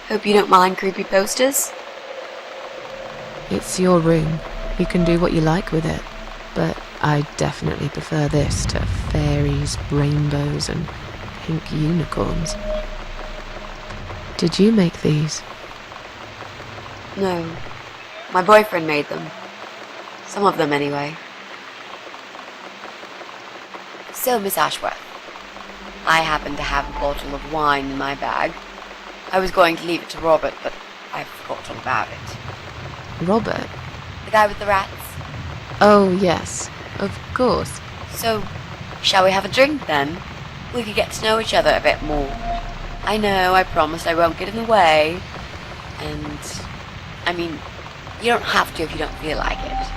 Hope you don't mind creepy posters? It's your room. You can do what you like with it. But I definitely prefer this to fairies, rainbows, and pink unicorns. Did you make these? No. My boyfriend made them. Some of them, anyway. So, Miss Ashworth, I happen to have a bottle of wine in my bag. I was going to leave it to Robert, but I forgot all about it. Robert? The guy with the rats? Oh, yes. Of course. So, shall we have a drink, then? We could get to know each other a bit more. I know, I promised I won't get in the way. And, I mean, you don't have to if you don't feel like it.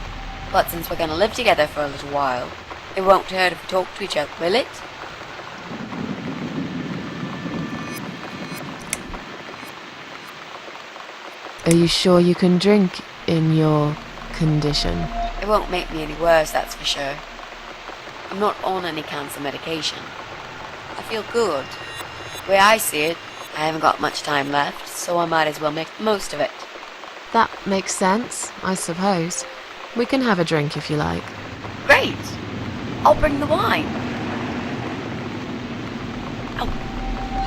But since we're gonna live together for a little while, it won't hurt if we talk to each other, will it? Are you sure you can drink in your condition? It won't make me any worse, that's for sure. I'm not on any cancer medication. I feel good. The way I see it, I haven't got much time left, so I might as well make the most of it. That makes sense, I suppose. We can have a drink if you like. Great! I'll bring the wine. Oh,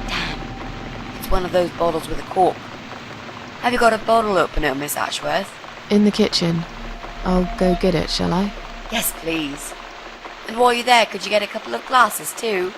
damn. It's one of those bottles with a cork. Have you got a bottle opener, Miss Ashworth? In the kitchen. I'll go get it, shall I? Yes, please. And while you're there, could you get a couple of glasses, too?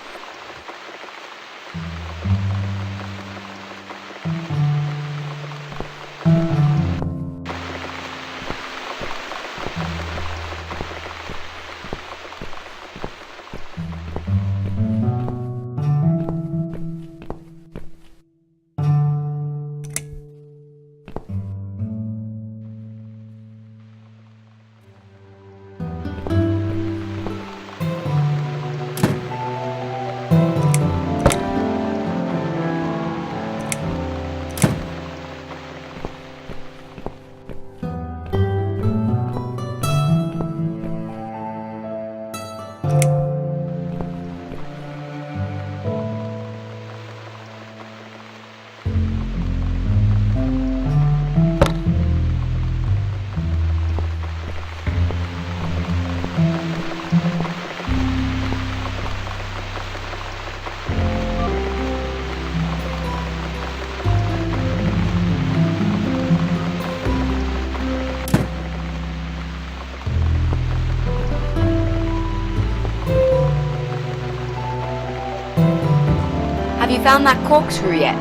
Have you found that corkscrew yet?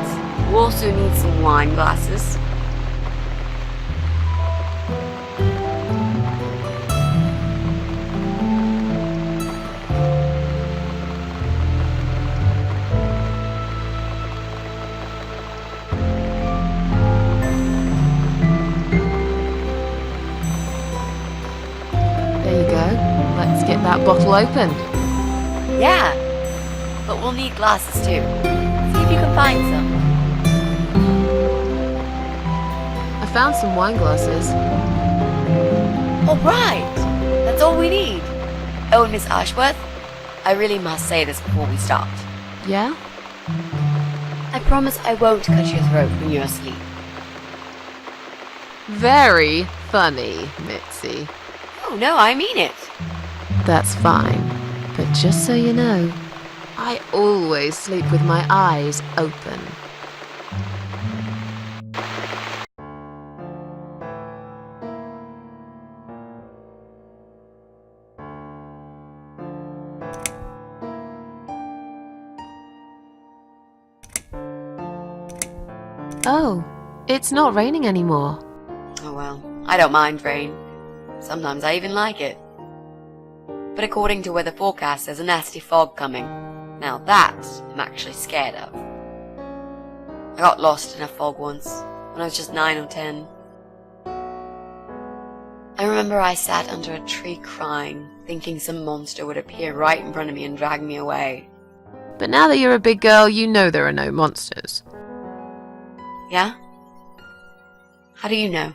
We also need some wine glasses. There you go. Let's get that bottle open. Yeah, but we'll need glasses too. See if you can find some. I found some wine glasses. All right, that's all we need. Oh, and Miss Ashworth, I really must say this before we start. Yeah? I promise I won't cut your throat when you're asleep. Very funny, Mitzi. Oh, no, I mean it. That's fine. But just so you know, I always sleep with my eyes open. Oh, it's not raining anymore. Oh well, I don't mind rain. Sometimes I even like it. But according to weather forecast, there's a nasty fog coming. Now that I'm actually scared of. I got lost in a fog once, when I was just 9 or 10. I remember I sat under a tree crying, thinking some monster would appear right in front of me and drag me away. But now that you're a big girl, you know there are no monsters. Yeah? How do you know?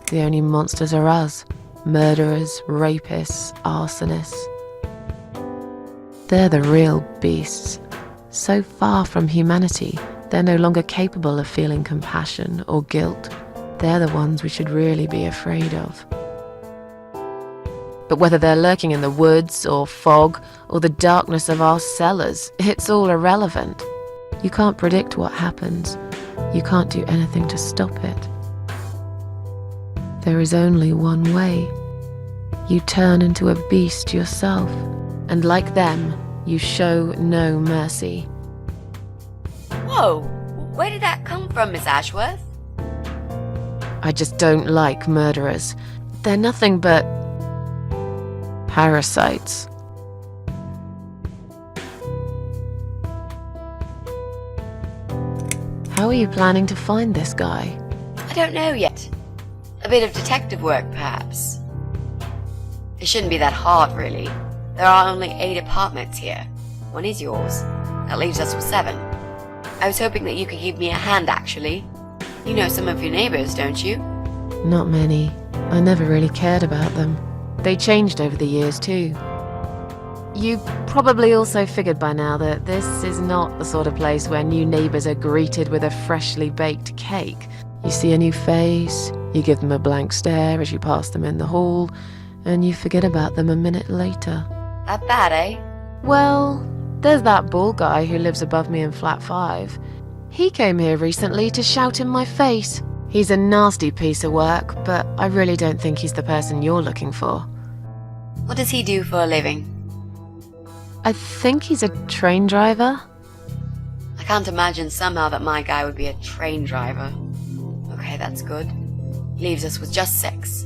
The only monsters are us. Murderers, rapists, arsonists. They're the real beasts. So far from humanity, they're no longer capable of feeling compassion or guilt. They're the ones we should really be afraid of. But whether they're lurking in the woods or fog or the darkness of our cellars, it's all irrelevant. You can't predict what happens. You can't do anything to stop it. There is only one way. You turn into a beast yourself, and like them, you show no mercy. Whoa! Where did that come from, Miss Ashworth? I just don't like murderers. They're nothing but parasites. How are you planning to find this guy? I don't know yet. A bit of detective work, perhaps. It shouldn't be that hard, really. There are only 8 apartments here. One is yours. That leaves us with 7. I was hoping that you could give me a hand, actually. You know some of your neighbors, don't you? Not many. I never really cared about them. They changed over the years, too. You probably also figured by now that this is not the sort of place where new neighbors are greeted with a freshly baked cake. You see a new face, you give them a blank stare as you pass them in the hall, and you forget about them a minute later. That bad, eh? Well, there's that bald guy who lives above me in flat 5. He came here recently to shout in my face. He's a nasty piece of work, but I really don't think he's the person you're looking for. What does he do for a living? I think he's a train driver. I can't imagine somehow that my guy would be a train driver. Okay, that's good. Leaves us with just 6.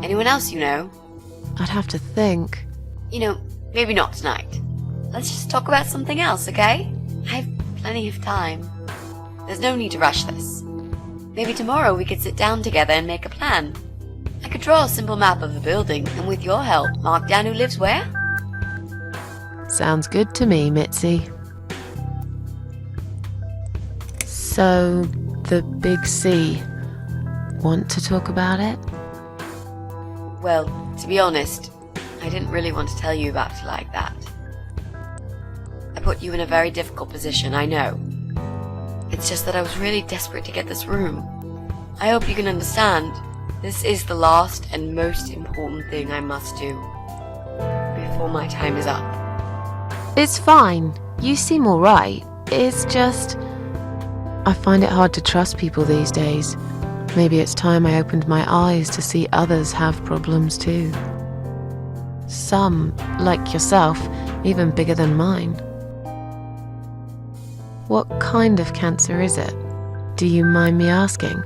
Anyone else you know? I'd have to think. You know, maybe not tonight. Let's just talk about something else, okay? I have plenty of time. There's no need to rush this. Maybe tomorrow we could sit down together and make a plan. I could draw a simple map of the building, and with your help, mark down who lives where. Sounds good to me, Mitzi. So, the Big C. Want to talk about it? Well, to be honest, I didn't really want to tell you about it like that. I put you in a very difficult position, I know. It's just that I was really desperate to get this room. I hope you can understand. This is the last and most important thing I must do before my time is up. It's fine. You seem alright. It's just... I find it hard to trust people these days. Maybe it's time I opened my eyes to see others have problems too. Some, like yourself, even bigger than mine. What kind of cancer is it? Do you mind me asking?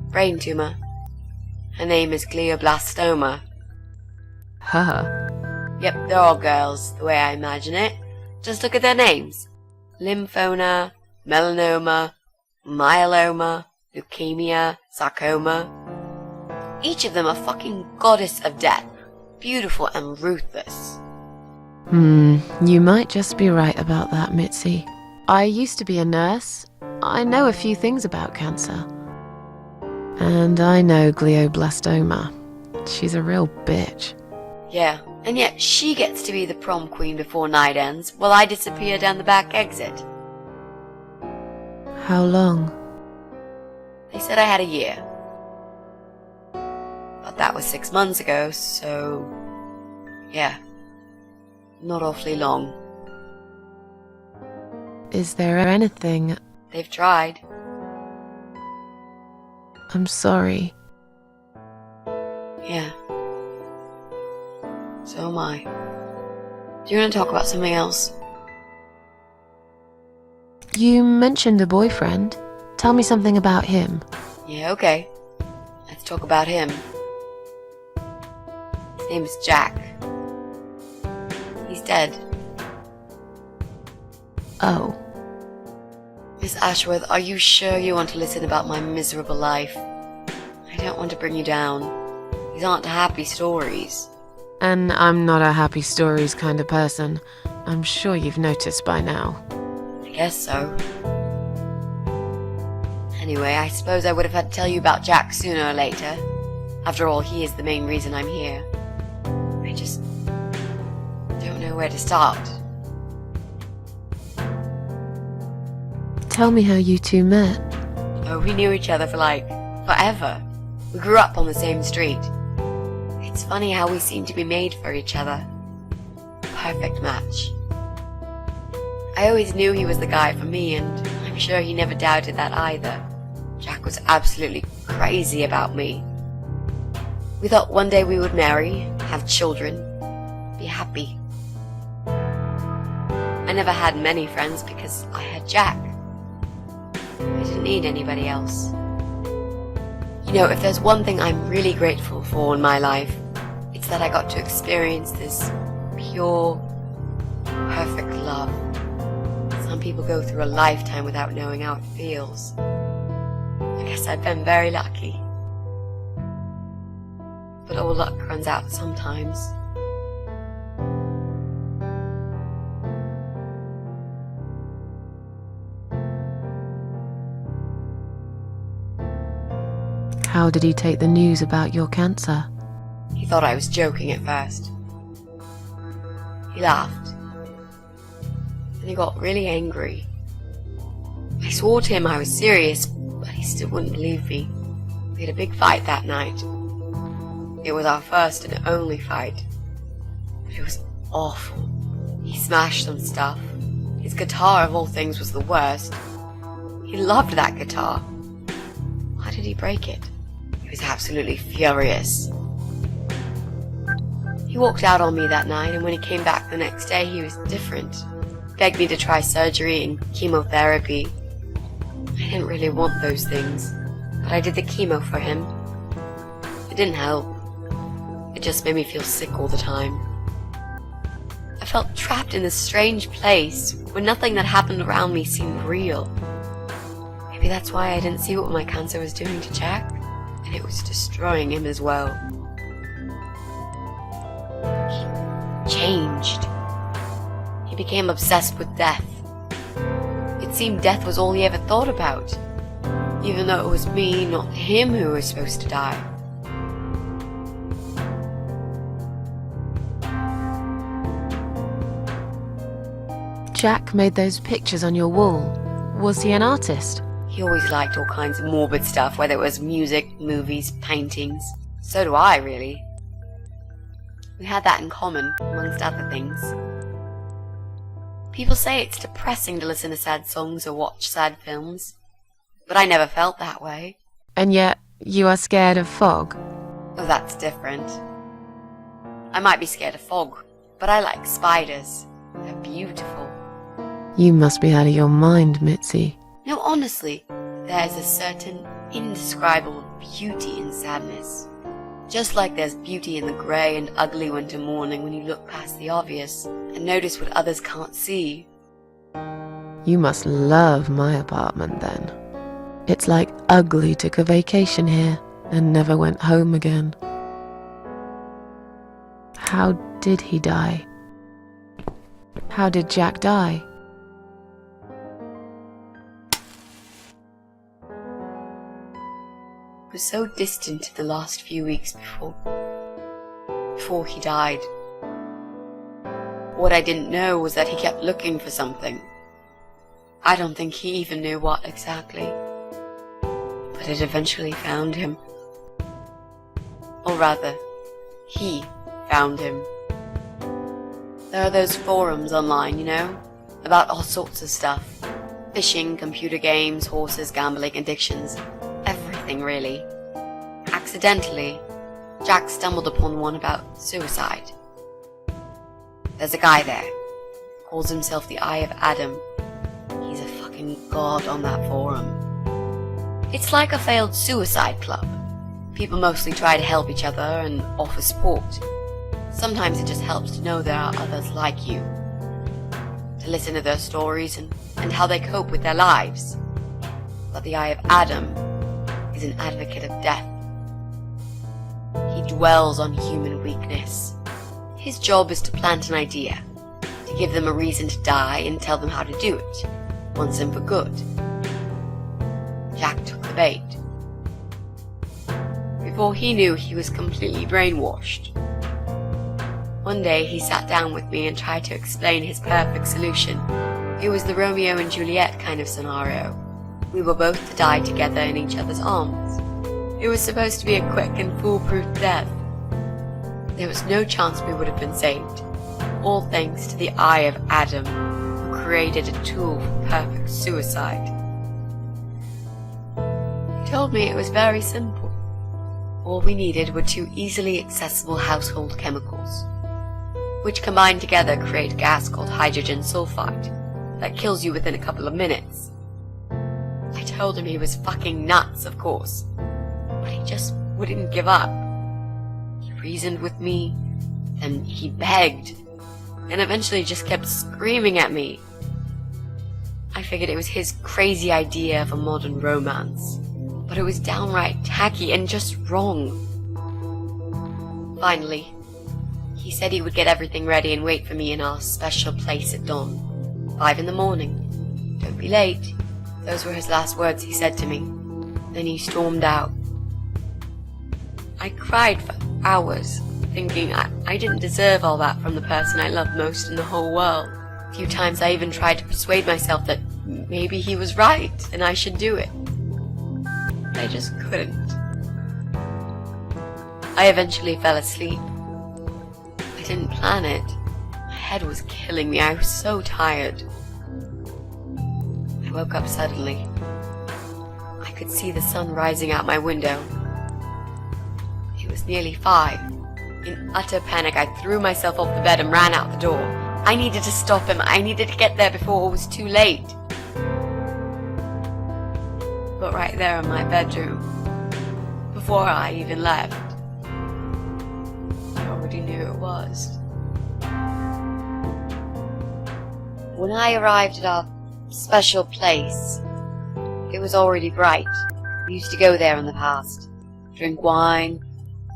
Brain tumor. Her name is glioblastoma. Her? Yep, they're all girls, the way I imagine it. Just look at their names. Lymphoma, melanoma, myeloma, leukemia, sarcoma. Each of them a fucking goddess of death. Beautiful and ruthless. You might just be right about that, Mitzi. I used to be a nurse. I know a few things about cancer. And I know glioblastoma. She's a real bitch. Yeah, and yet she gets to be the prom queen before night ends, while I disappear down the back exit. How long? They said I had a year. But that was 6 months ago, so... yeah. Not awfully long. Is there anything... They've tried. I'm sorry. Yeah. So am I. Do you want to talk about something else? You mentioned a boyfriend. Tell me something about him. Yeah, okay. Let's talk about him. His name is Jack. He's dead. Oh. Miss Ashworth, are you sure you want to listen about my miserable life? I don't want to bring you down. These aren't happy stories. And I'm not a happy stories kind of person. I'm sure you've noticed by now. I guess so. Anyway, I suppose I would have had to tell you about Jack sooner or later. After all, he is the main reason I'm here. I just don't know where to start. Tell me how you two met. Oh, we knew each other for forever. We grew up on the same street. It's funny how we seem to be made for each other. Perfect match. I always knew he was the guy for me, and I'm sure he never doubted that either. Jack was absolutely crazy about me. We thought one day we would marry, have children, be happy. I never had many friends because I had Jack. I didn't need anybody else. You know, if there's one thing I'm really grateful for in my life, it's that I got to experience this pure, perfect love. Some people go through a lifetime without knowing how it feels. I guess I've been very lucky. But all luck runs out sometimes. How did he take the news about your cancer? He thought I was joking at first. He laughed. Then he got really angry. I swore to him I was serious, but he still wouldn't believe me. We had a big fight that night. It was our first and only fight. But it was awful. He smashed some stuff. His guitar, of all things, was the worst. He loved that guitar. Why did he break it? He was absolutely furious. He walked out on me that night, and when he came back the next day, he was different. Begged me to try surgery and chemotherapy. I didn't really want those things, but I did the chemo for him. It didn't help. It just made me feel sick all the time. I felt trapped in this strange place where nothing that happened around me seemed real. Maybe that's why I didn't see what my cancer was doing to Jack, and it was destroying him as well. He changed. He became obsessed with death. It seemed death was all he ever thought about, even though it was me, not him, who was supposed to die. Jack made those pictures on your wall. Was he an artist? He always liked all kinds of morbid stuff, whether it was music, movies, paintings. So do I, really. We had that in common, amongst other things. People say it's depressing to listen to sad songs or watch sad films, but I never felt that way. And yet, you are scared of fog? Oh, that's different. I might be scared of fog, but I like spiders. They're beautiful. You must be out of your mind, Mitzi. No, honestly, there's a certain indescribable beauty in sadness. Just like there's beauty in the grey and ugly winter morning when you look past the obvious and notice what others can't see. You must love my apartment then. It's like Ugly took a vacation here and never went home again. How did he die? How did Jack die? It was so distant to the last few weeks before he died. What I didn't know was that he kept looking for something. I don't think he even knew what exactly. But it eventually found him. Or rather, he found him. There are those forums online, you know, about all sorts of stuff. Fishing, computer games, horses, gambling, addictions. Everything, really. Accidentally, Jack stumbled upon one about suicide. There's a guy there. Calls himself the Eye of Adam. He's a fucking god on that forum. It's like a failed suicide club. People mostly try to help each other and offer support. Sometimes it just helps to know there are others like you. To listen to their stories and how they cope with their lives. But the Eye of Adam is an advocate of death. He dwells on human weakness. His job is to plant an idea, to give them a reason to die and tell them how to do it, once and for good. Jack took the bait. Before he knew, he was completely brainwashed. One day he sat down with me and tried to explain his perfect solution. It was the Romeo and Juliet kind of scenario. We were both to die together in each other's arms. It was supposed to be a quick and foolproof death. There was no chance we would have been saved, all thanks to the Eye of Adam, who created a tool for perfect suicide. He told me it was very simple. All we needed were 2 easily accessible household chemicals, which combined together create a gas called hydrogen sulfide that kills you within a couple of minutes. I told him he was fucking nuts, of course, but he just wouldn't give up. He reasoned with me, then he begged, and eventually just kept screaming at me. I figured it was his crazy idea of a modern romance, but it was downright tacky and just wrong. Finally, he said he would get everything ready and wait for me in our special place at dawn, 5 in the morning. Don't be late. Those were his last words he said to me. Then he stormed out. I cried for hours, thinking I didn't deserve all that from the person I loved most in the whole world. A few times I even tried to persuade myself that maybe he was right and I should do it. I just couldn't. I eventually fell asleep. I didn't plan it. My head was killing me. I was so tired. I woke up suddenly. I could see the sun rising out my window. It was nearly 5. In utter panic, I threw myself off the bed and ran out the door. I needed to stop him. I needed to get there before it was too late. But right there in my bedroom, before I even left, I already knew it was. When I arrived at our special place, it was already bright. We used to go there in the past, drink wine,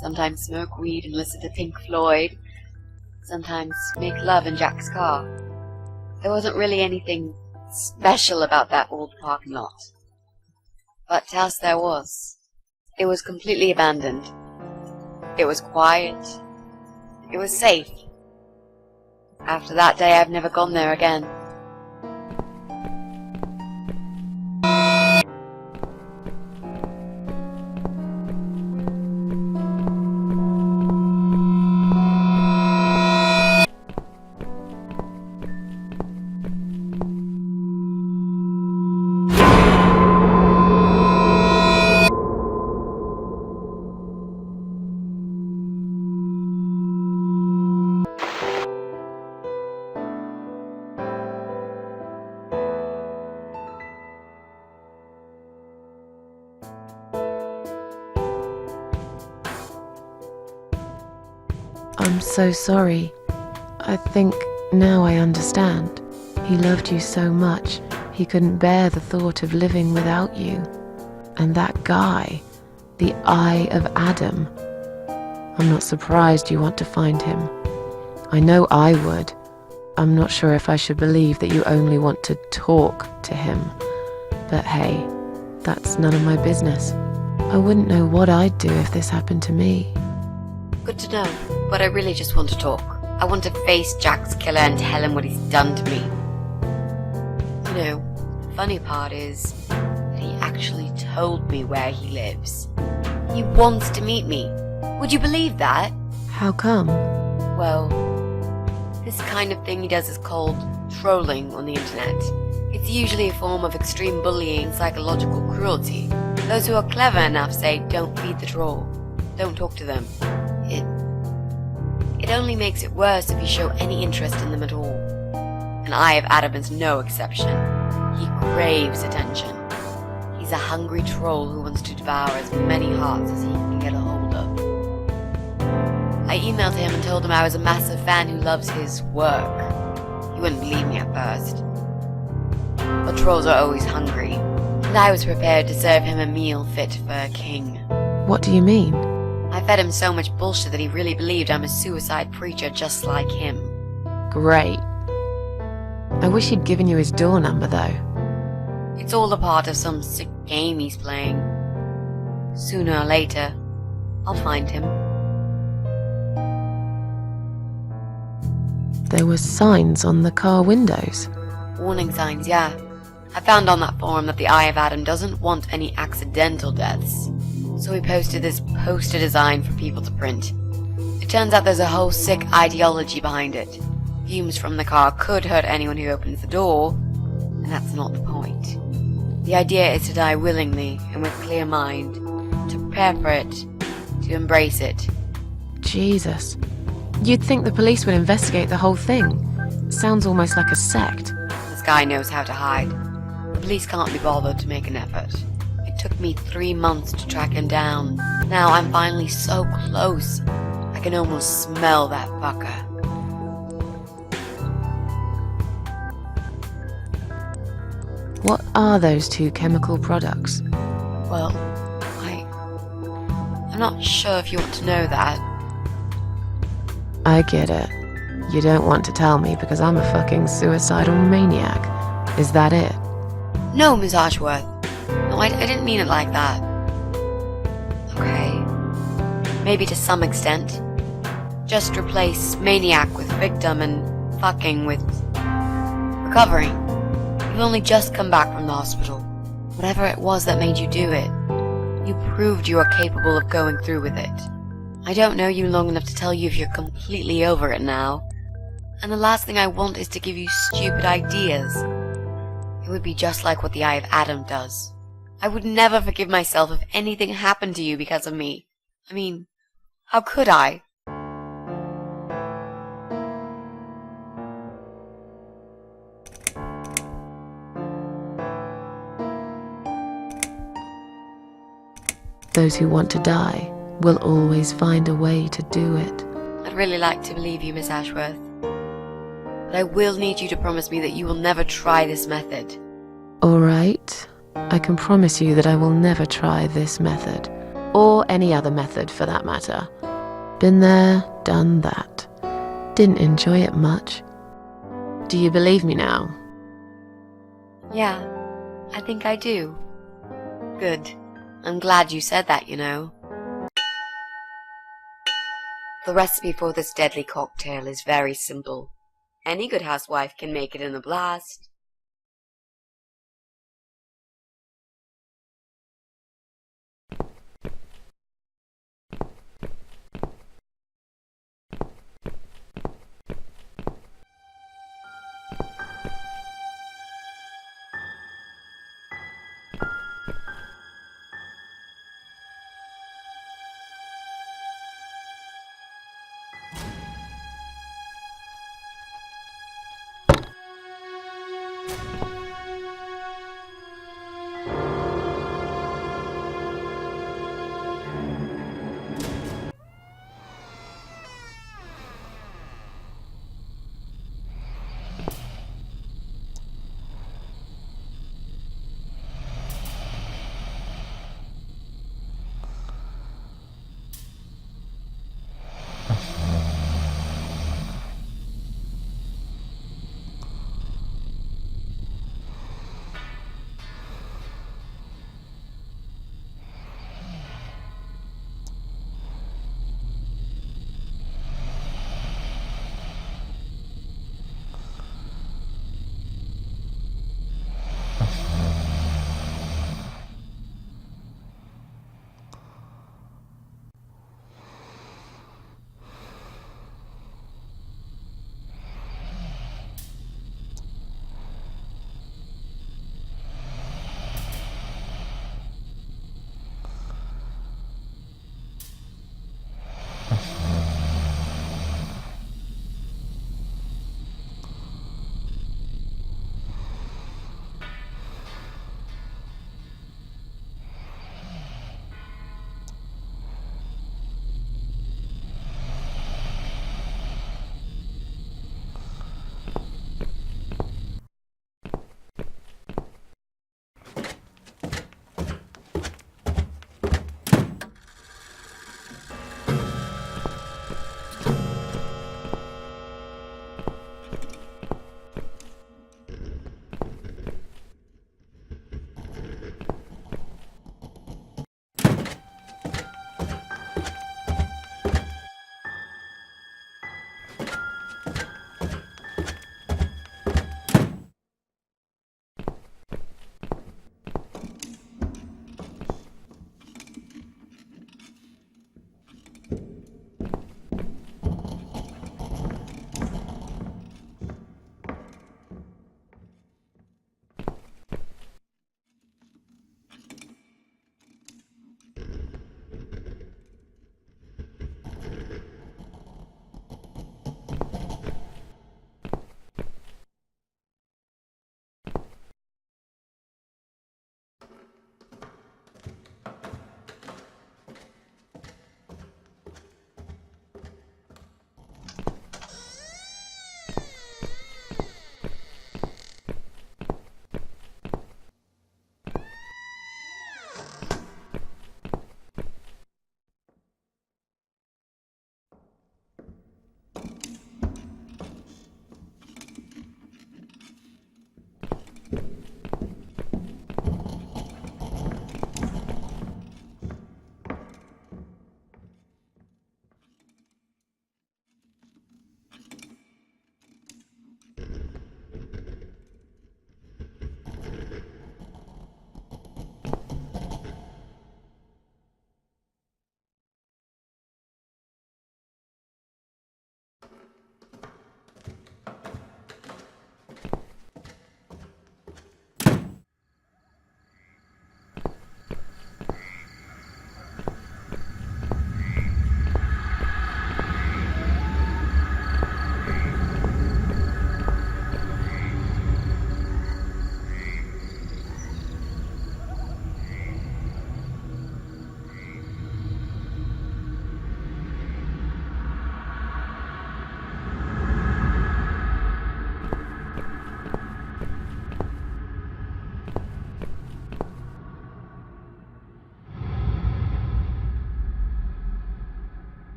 sometimes smoke weed and listen to Pink Floyd, sometimes make love in Jack's car. There wasn't really anything special about that old parking lot. But to us there was. It was completely abandoned. It was quiet. It was safe. After that day, I've never gone there again. I'm so sorry. I think now I understand. He loved you so much, he couldn't bear the thought of living without you. And that guy, the Eye of Adam. I'm not surprised you want to find him. I know I would. I'm not sure if I should believe that you only want to talk to him. But hey, that's none of my business. I wouldn't know what I'd do if this happened to me. Good to know, but I really just want to talk. I want to face Jack's killer and tell him what he's done to me. You know, the funny part is that he actually told me where he lives. He wants to meet me. Would you believe that? How come? Well, this kind of thing he does is called trolling on the internet. It's usually a form of extreme bullying and psychological cruelty. Those who are clever enough say, don't feed the troll. Don't talk to them. It only makes it worse if you show any interest in them at all. And Eye of Adam is no exception. He craves attention. He's a hungry troll who wants to devour as many hearts as he can get a hold of. I emailed him and told him I was a massive fan who loves his work. He You wouldn't believe me at first. But trolls are always hungry, and I was prepared to serve him a meal fit for a king. What do you mean? I fed him so much bullshit that he really believed I'm a suicide preacher just like him. Great. I wish he'd given you his door number, though. It's all a part of some sick game he's playing. Sooner or later, I'll find him. There were signs on the car windows. Warning signs, yeah. I found on that forum that the Eye of Adam doesn't want any accidental deaths, so he posted this poster design for people to print. It turns out there's a whole sick ideology behind it. Fumes from the car could hurt anyone who opens the door, and that's not the point. The idea is to die willingly and with clear mind, to prepare for it, to embrace it. Jesus. You'd think the police would investigate the whole thing. Sounds almost like a sect. This guy knows how to hide. The police can't be bothered to make an effort. It took me 3 months to track him down. Now I'm finally so close. I can almost smell that fucker. What are those two chemical products? Well, I'm not sure if you want to know that. I get it. You don't want to tell me because I'm a fucking suicidal maniac. Is that it? No, Miss Ashworth. No, I didn't mean it like that. Okay. Maybe to some extent. Just replace maniac with victim and fucking with recovering. You've only just come back from the hospital. Whatever it was that made you do it, you proved you are capable of going through with it. I don't know you long enough to tell you if you're completely over it now. And the last thing I want is to give you stupid ideas. It would be just like what the Eye of Adam does. I would never forgive myself if anything happened to you because of me. I mean, how could I? Those who want to die will always find a way to do it. I'd really like to believe you, Miss Ashworth. But I will need you to promise me that you will never try this method. All right. I can promise you that I will never try this method. Or any other method for that matter. Been there, done that. Didn't enjoy it much. Do you believe me now? Yeah, I think I do. Good. I'm glad you said that, you know. The recipe for this deadly cocktail is very simple. Any good housewife can make it in a blast.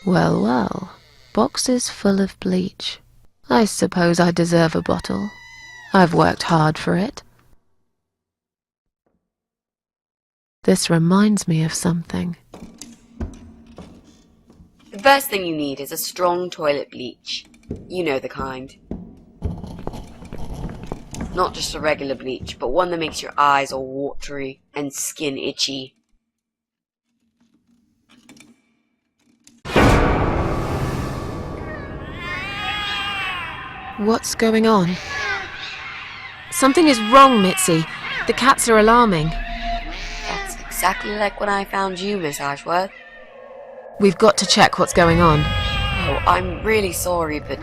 Well, well. Boxes full of bleach. I suppose I deserve a bottle. I've worked hard for it. This reminds me of something. The first thing you need is a strong toilet bleach. You know the kind. Not just a regular bleach, but one that makes your eyes all watery and skin itchy. What's going on? Something is wrong, Mitzi. The cats are alarming. That's exactly like when I found you, Miss Ashworth. We've got to check what's going on. Oh, I'm really sorry, but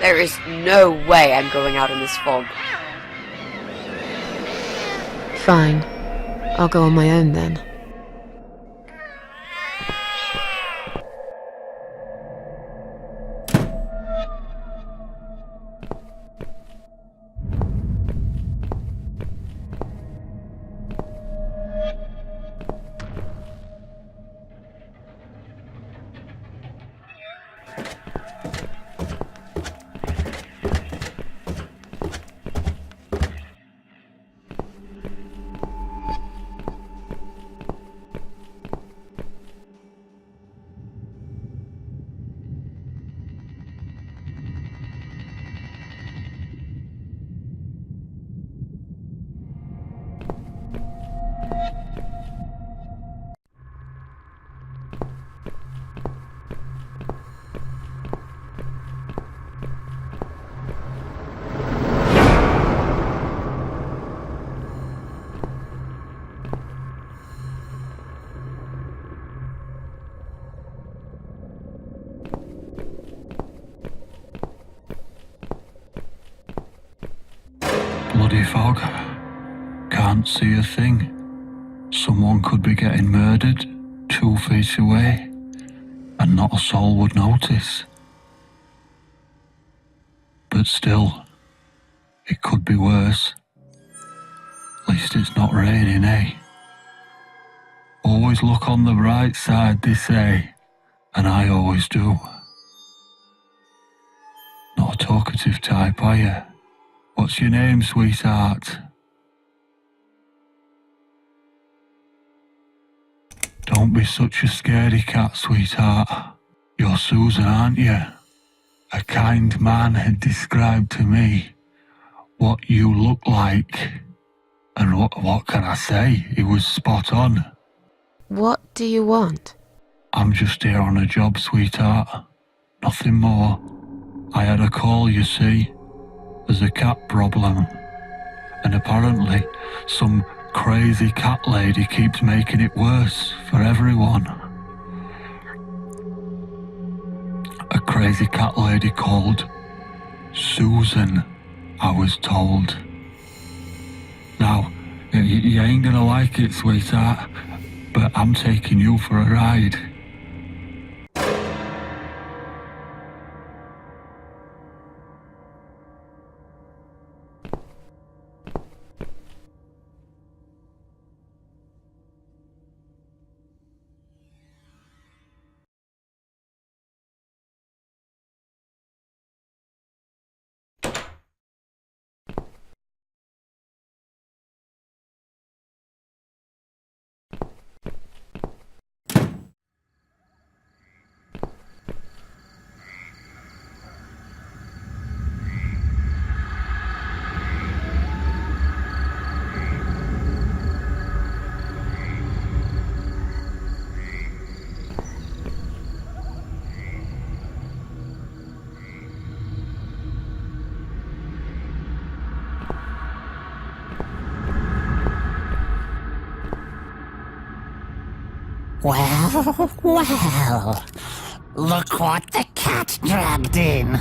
there is no way I'm going out in this fog. Fine. I'll go on my own then. Bloody fog. Can't see a thing. Someone could be getting murdered 2 feet away, and not a soul would notice. But still, it could be worse. At least it's not raining, eh? Always look on the bright side, they say, and I always do. Not a talkative type, are you? What's your name, sweetheart? Don't be such a scaredy cat, sweetheart. You're Susan, aren't you? A kind man had described to me what you look like. And what can I say? He was spot on. What do you want? I'm just here on a job, sweetheart. Nothing more. I had a call, you see. There's a cat problem. And apparently, some crazy cat lady keeps making it worse for everyone. A crazy cat lady called Susan, I was told. Now, you ain't gonna like it, sweetheart, but I'm taking you for a ride. Well, look what the cat dragged in.